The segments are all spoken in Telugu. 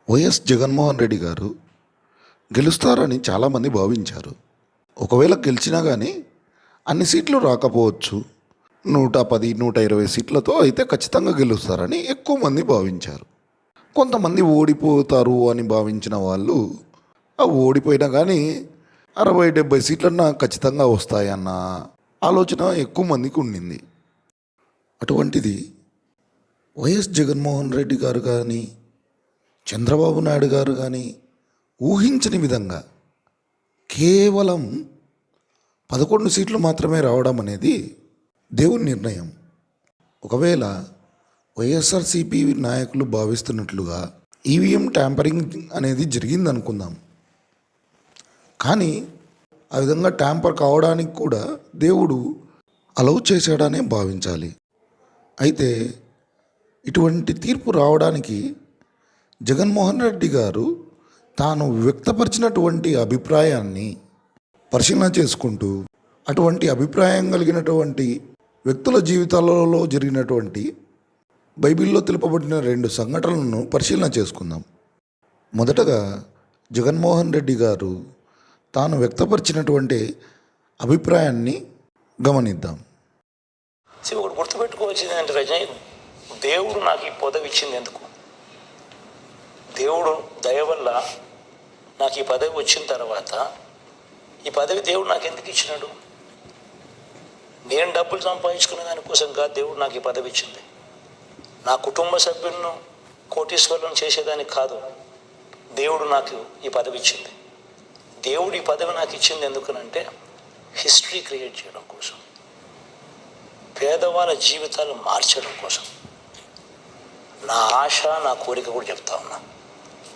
వైఎస్ జగన్మోహన్ రెడ్డి గారు గెలుస్తారని చాలామంది భావించారు. ఒకవేళ గెలిచినా కానీ అన్ని సీట్లు రాకపోవచ్చు. 110, 120 సీట్లతో అయితే ఖచ్చితంగా గెలుస్తారని ఎక్కువ మంది భావించారు. కొంతమంది ఓడిపోతారు అని భావించిన వాళ్ళు ఓడిపోయినా కానీ 60-70 సీట్లన్నా ఖచ్చితంగా వస్తాయన్న ఆలోచన ఎక్కువ మందికి ఉండింది. అటువంటిది వైఎస్ జగన్మోహన్ రెడ్డి గారు కానీ చంద్రబాబు నాయుడు గారు కానీ ఊహించని విధంగా కేవలం 11 సీట్లు మాత్రమే రావడం అనేది దేవుని నిర్ణయం. ఒకవేళ వైఎస్ఆర్సీపీ నాయకులు భావిస్తున్నట్లుగా ఈవీఎం ట్యాంపరింగ్ అనేది జరిగిందనుకుందాం, కానీ ఆ విధంగా ట్యాంపర్ కావడానికి కూడా దేవుడు అలౌ చేశాడనే భావించాలి. అయితే ఇటువంటి తీర్పు రావడానికి జగన్మోహన్ రెడ్డి గారు తాను వ్యక్తపరిచినటువంటి అభిప్రాయాన్ని పరిశీలన చేసుకుంటూ అటువంటి అభిప్రాయం కలిగినటువంటి వ్యక్తుల జీవితాలలో జరిగినటువంటి బైబిల్లో తెలుపబడిన 2 సంఘటనలను పరిశీలన చేసుకుందాం. మొదటగా జగన్మోహన్ రెడ్డి గారు తాను వ్యక్తపరిచినటువంటి అభిప్రాయాన్ని గమనిద్దాం. ఒకటి గుర్తుపెట్టుకోవాల్సింది ఏంటంటే రజనీ, దేవుడు నాకు ఈ పదవి ఇచ్చింది ఎందుకు? దేవుడు దయ వల్ల నాకు ఈ పదవి వచ్చిన తర్వాత ఈ పదవి దేవుడు నాకు ఎందుకు ఇచ్చినాడు? నేను డబ్బులు సంపాదించుకునే దానికోసం కాదు దేవుడు నాకు ఈ పదవి ఇచ్చింది. నా కుటుంబ సభ్యులను కోటీశ్వరులను చేసేదానికి కాదు దేవుడు నాకు ఈ పదవి ఇచ్చింది. దేవుడు ఈ పదవి నాకు ఇచ్చింది ఎందుకనంటే హిస్టరీ క్రియేట్ చేయడం కోసం, పేదవాళ్ళ జీవితాలు మార్చడం కోసం. నా ఆశ, నా కోరిక కూడా చెప్తా ఉన్నా.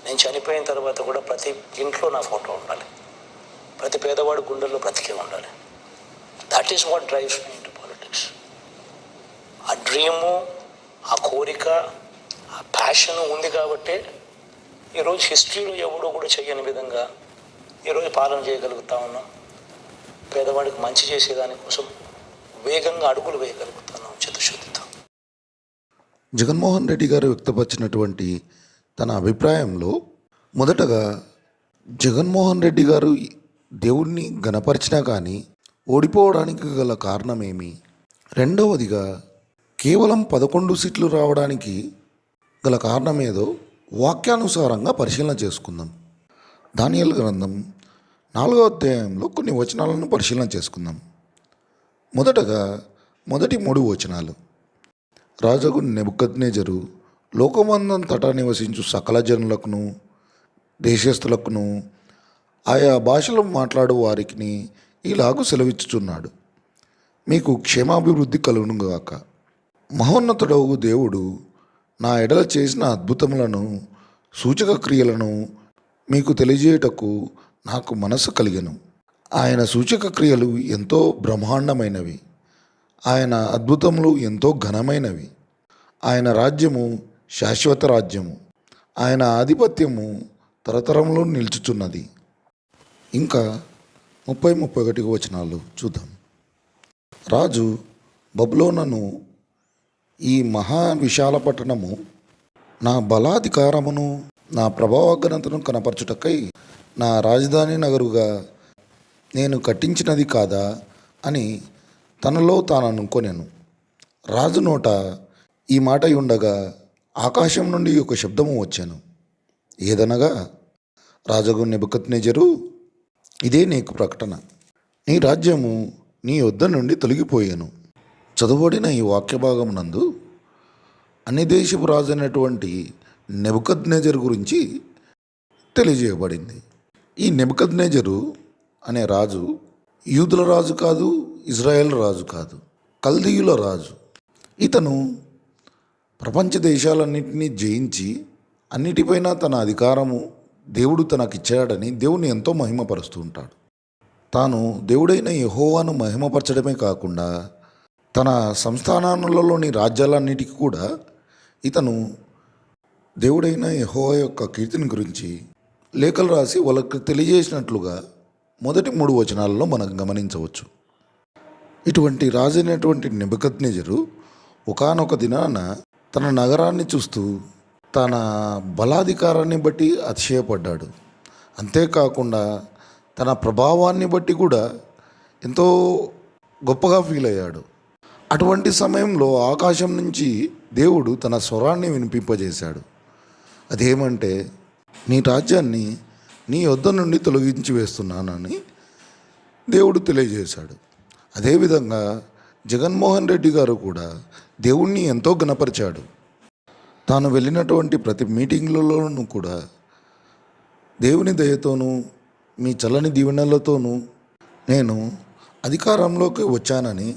నేను చనిపోయిన తర్వాత కూడా ప్రతి ఇంట్లో నా ఫోటో ఉండాలి, ప్రతి పేదవాడి గుండెల్లో బ్రతికే ఉండాలి. That is what drives me into politics. ఆ డ్రీము, ఆ కోరిక, ఆ ప్యాషను ఉంది కాబట్టే ఈరోజు హిస్టరీలో ఎవడో కూడా చేయని విధంగా ఈరోజు పాలన చేయగలుగుతా ఉన్నాం. పేదవాడికి మంచి చేసేదానికోసం వేగంగా అడుగులు వేయగలుగుతున్నాం చిత్తశుద్ధితో. జగన్మోహన్ రెడ్డి గారు వ్యక్తపరిచినటువంటి తన అభిప్రాయంలో మొదటగా జగన్మోహన్ రెడ్డి గారు దేవుణ్ణి గణపరిచినా కానీ ఓడిపోవడానికి గల కారణమేమి? రెండవదిగా కేవలం 11 సీట్లు రావడానికి గల కారణమేదో వాక్యానుసారంగా పరిశీలన చేసుకుందాం. దానియేలు గ్రంథం 4వ అధ్యాయంలో కొన్ని వచనాలను పరిశీలన చేసుకుందాం. మొదటగా మొదటి 3 వచనాలు. రాజగు నెబుకద్నెజరు లోకమందంతటా నివసించు సకల జనులకును దేశస్థులకును ఆయా భాషలు మాట్లాడు వారికి ఇలాగూ సెలవిచ్చుచున్నాడు, మీకు క్షేమాభివృద్ధి కలుగునుగాక. మహోన్నతుడవు దేవుడు నా ఎడల చేసిన అద్భుతములను సూచక క్రియలను మీకు తెలియజేయుటకు నాకు మనస్సు కలిగెను. ఆయన సూచక క్రియలు ఎంతో బ్రహ్మాండమైనవి, ఆయన అద్భుతములు ఎంతో ఘనమైనవి. ఆయన రాజ్యము శాశ్వత రాజ్యము, ఆయన ఆధిపత్యము తరతరంలో నిలుచుచున్నది. ఇంకా 30-31 వచనాలు చూద్దాం. రాజు బబులోనును, ఈ మహా విశాల పట్టణము నా బలాధికారమును నా ప్రభావఘనతను కనపరచుటకై నా రాజధాని నగరుగా నేను కట్టించినది కాదా అని తనలో తాను అనుకొనెను. రాజు నోట ఈ మాట ఉండగా ఆకాశం నుండి ఒక శబ్దము వచ్చాను. ఏదనగా, రాజగు నెబుకద్నెజరు, ఇదే నీకు ప్రకటన. నీ రాజ్యము నీ వద్ద నుండి తొలగిపోయాను. చదువుబడిన ఈ వాక్య భాగం నందు అన్ని దేశపు రాజు అయినటువంటి నెబుకద్నెజరు గురించి తెలియజేయబడింది. ఈ నెబుకద్నెజరు అనే రాజు యూదుల రాజు కాదు, ఇజ్రాయెల్ రాజు కాదు, కల్దీయుల రాజు. ఇతను ప్రపంచ దేశాలన్నింటినీ జయించి అన్నిటిపైన తన అధికారము దేవుడు తనకిచ్చాడని దేవుని ఎంతో మహిమపరుస్తూ ఉంటాడు. తాను దేవుడైన యెహోవాను మహిమపరచడమే కాకుండా తన సంస్థానాలలోని రాజ్యాలన్నిటికీ కూడా ఇతను దేవుడైన యెహోవా యొక్క కీర్తిని గురించి లేఖలు రాసి వాళ్ళకి తెలియజేసినట్లుగా మొదటి 3 వచనాలలో మనం గమనించవచ్చు. ఇటువంటి రాజైనటువంటి నెబుకద్నెజరు ఒకానొక దినాన తన నగరాన్ని చూస్తూ తన బలాధికారాన్ని బట్టి అతిశయపడ్డాడు. అంతేకాకుండా తన ప్రభావాన్ని బట్టి కూడా ఎంతో గొప్పగా ఫీల్ అయ్యాడు. అటువంటి సమయంలో ఆకాశం నుంచి దేవుడు తన స్వరాన్ని వినిపింపజేశాడు. అదేమంటే, నీ రాజ్యాన్ని నీ యొద్ద నుండి తొలగించి వేస్తున్నానని దేవుడు తెలియజేశాడు. అదేవిధంగా జగన్మోహన్ రెడ్డి గారు కూడా దేవుణ్ణి ఎంతో ఘనపరిచాడు. తాను వెళ్ళినటువంటి ప్రతి మీటింగ్లలోనూ కూడా దేవుని దయతోనూ మీ చల్లని దీవెనలతోనూ నేను అధికారంలోకి వచ్చానని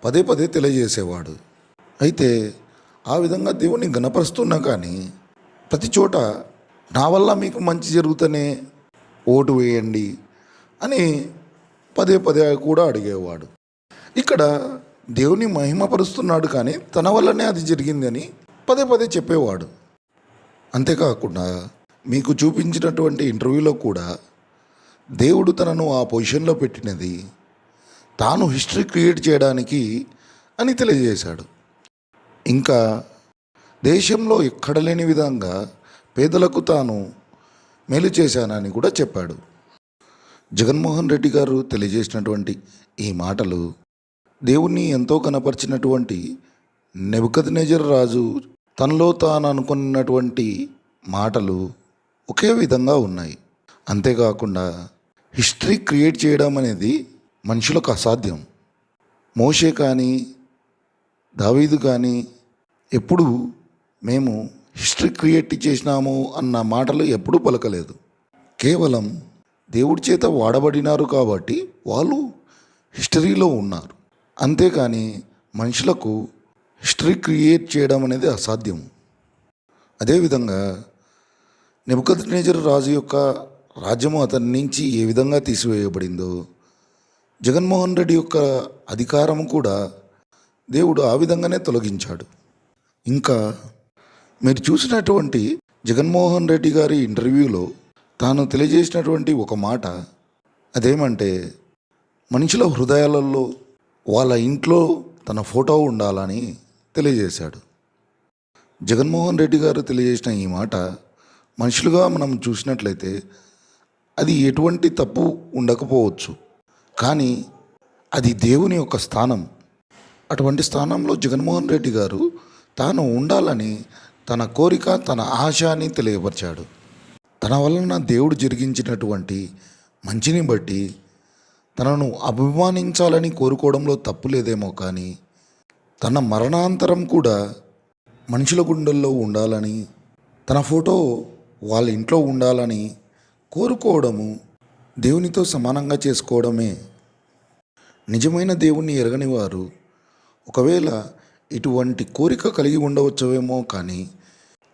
పదే పదే తెలియజేసేవాడు. అయితే ఆ విధంగా దేవుని ఘనపరుస్తున్నా కానీ ప్రతి చోట నా వల్ల మీకు మంచి జరుగుతూనే ఓటు వేయండి అని పదే పదే కూడా అడిగేవాడు. ఇక్కడ దేవుని మహిమపరుస్తున్నాడు కానీ తన వల్లనే అది జరిగిందని పదే పదే చెప్పేవాడు. అంతేకాకుండా మీకు చూపించినటువంటి ఇంటర్వ్యూలో కూడా దేవుడు తనను ఆ పొజిషన్లో పెట్టినది తాను హిస్టరీ క్రియేట్ చేయడానికి అని తెలియజేశాడు. ఇంకా దేశంలో ఎక్కడ లేని విధంగా పేదలకు తాను మేలు చేశానని కూడా చెప్పాడు. జగన్మోహన్ రెడ్డి గారు తెలియజేసినటువంటి ఈ మాటలు దేవుణ్ణి ఎంతో కనపరిచినటువంటి నెబుకద్నెజర్ రాజు తనలో తాను అనుకున్నటువంటి మాటలు ఒకే విధంగా ఉన్నాయి. అంతేకాకుండా హిస్టరీ క్రియేట్ చేయడం అనేది మనుషులకు అసాధ్యం. మోషే కానీ దావీదు కానీ ఎప్పుడు మేము హిస్టరీ క్రియేట్ చేసినాము అన్న మాటలు ఎప్పుడూ పలకలేదు. కేవలం దేవుడి చేత వాడబడినారు కాబట్టి వాళ్ళు హిస్టరీలో ఉన్నారు. అంతేకాని మనుషులకు హిస్టరీ క్రియేట్ చేయడం అనేది అసాధ్యం. అదేవిధంగా నెబుకద్నెజర్ రాజు యొక్క రాజ్యము అతని నుంచి ఏ విధంగా తీసివేయబడిందో జగన్మోహన్ రెడ్డి యొక్క అధికారం కూడా దేవుడు ఆ విధంగానే తొలగించాడు. ఇంకా మీరు చూసినటువంటి జగన్మోహన్ రెడ్డి గారి ఇంటర్వ్యూలో తాను తెలియజేసినటువంటి ఒక మాట అదేమంటే, మనుషుల హృదయాలలో వాళ్ళ ఇంట్లో తన ఫోటో ఉండాలని తెలియజేశాడు. జగన్మోహన్ రెడ్డి గారు తెలియజేసిన ఈ మాట మనుషులుగా మనం చూసినట్లయితే అది ఎటువంటి తప్పు ఉండకపోవచ్చు, కానీ అది దేవుని యొక్క స్థానం. అటువంటి స్థానంలో జగన్మోహన్ రెడ్డి గారు తాను ఉండాలని తన కోరిక, తన ఆశ అని తెలియపరిచాడు. తన వలన దేవుడు జరిగించినటువంటి మంచిని బట్టి తనను అభిమానించాలని కోరుకోవడంలో తప్పు లేదేమో, కానీ తన మరణాంతరం కూడా మనుషుల గుండెల్లో ఉండాలని, తన ఫోటో వాళ్ళ ఇంట్లో ఉండాలని కోరుకోవడము దేవునితో సమానంగా చేసుకోవడమే. నిజమైన దేవుణ్ణి ఎరగని వారు ఒకవేళ ఇటువంటి కోరిక కలిగి ఉండవచ్చువేమో, కానీ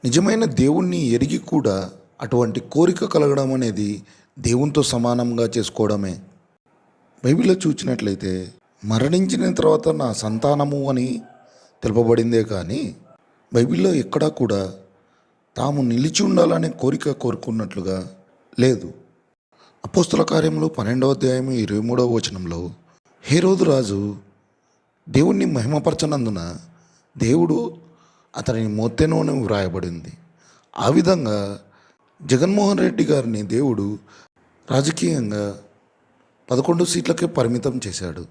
నిజమైన దేవుణ్ణి ఎరిగి కూడా అటువంటి కోరిక కలగడం అనేది దేవునితో సమానంగా చేసుకోవడమే. బైబిల్లో చూసినట్లయితే మరణించిన తర్వాత నా సంతానము అని తెలుపబడిందే, కానీ బైబిల్లో ఎక్కడా కూడా తాము నిలిచి ఉండాలనే కోరిక కోరుకున్నట్లుగా లేదు. అపోస్తుల కార్యములు 12వ అధ్యాయము 23వ వచనంలో హేరోదు రాజు దేవుణ్ణి మహిమపరచనందున దేవుడు అతనిని మోత్తెను అని వ్రాయబడింది. ఆ విధంగా జగన్మోహన్ రెడ్డి గారిని దేవుడు రాజకీయంగా 11 సీట్లకే పరిమితం చేశాడు.